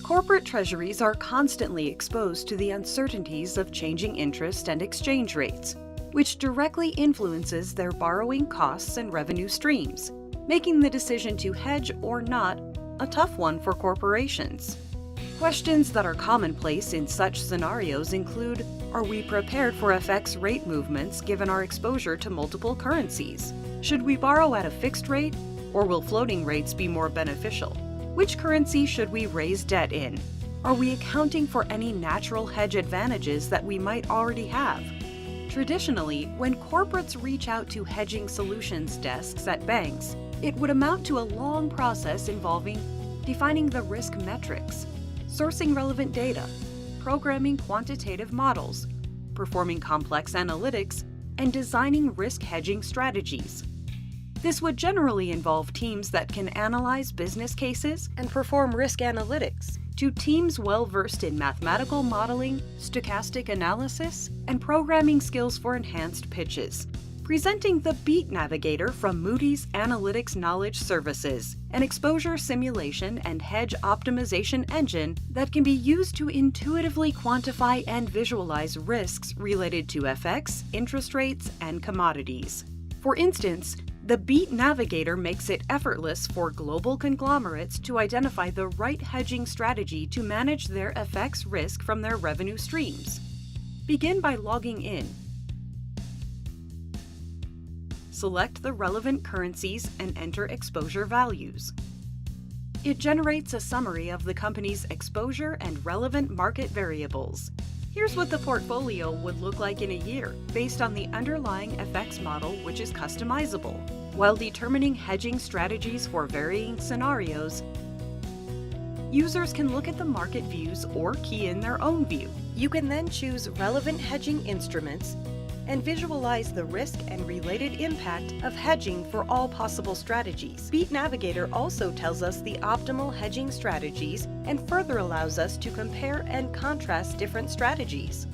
Corporate treasuries are constantly exposed to the uncertainties of changing interest and exchange rates, which directly influences their borrowing costs and revenue streams, making the decision to hedge or not a tough one for corporations. Questions that are commonplace in such scenarios include, are we prepared for FX rate movements given our exposure to multiple currencies? Should we borrow at a fixed rate, or will floating rates be more beneficial? Which currency should we raise debt in? Are we accounting for any natural hedge advantages that we might already have? Traditionally, when corporates reach out to hedging solutions desks at banks, it would amount to a long process involving defining the risk metrics, sourcing relevant data, programming quantitative models, performing complex analytics, and designing risk hedging strategies. This would generally involve teams that can analyze business cases and perform risk analytics, to teams well-versed in mathematical modeling, stochastic analysis, and programming skills for enhanced pitches. Presenting the Beat Navigator from Moody's Analytics Knowledge Services, an exposure simulation and hedge optimization engine that can be used to intuitively quantify and visualize risks related to FX, interest rates, and commodities. For instance, the Beat Navigator makes it effortless for global conglomerates to identify the right hedging strategy to manage their FX risk from their revenue streams. Begin by logging in. Select the relevant currencies and enter exposure values. It generates a summary of the company's exposure and relevant market variables. Here's what the portfolio would look like in a year, based on the underlying FX model, which is customizable. While determining hedging strategies for varying scenarios, users can look at the market views or key in their own view. You can then choose relevant hedging instruments and visualize the risk and related impact of hedging for all possible strategies. Beat Navigator also tells us the optimal hedging strategies and further allows us to compare and contrast different strategies.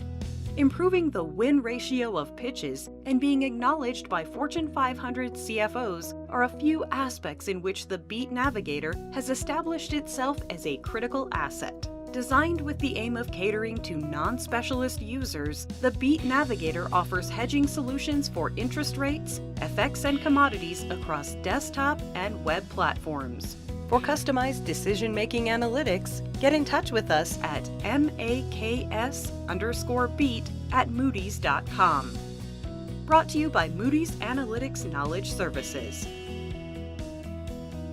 Improving the win ratio of pitches and being acknowledged by Fortune 500 CFOs are a few aspects in which the Beat Navigator has established itself as a critical asset. Designed with the aim of catering to non-specialist users, the Beat Navigator offers hedging solutions for interest rates, FX, and commodities across desktop and web platforms. For customized decision-making analytics, get in touch with us at maks_beat@moodys.com. Brought to you by Moody's Analytics Knowledge Services.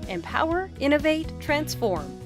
Empower, innovate, transform.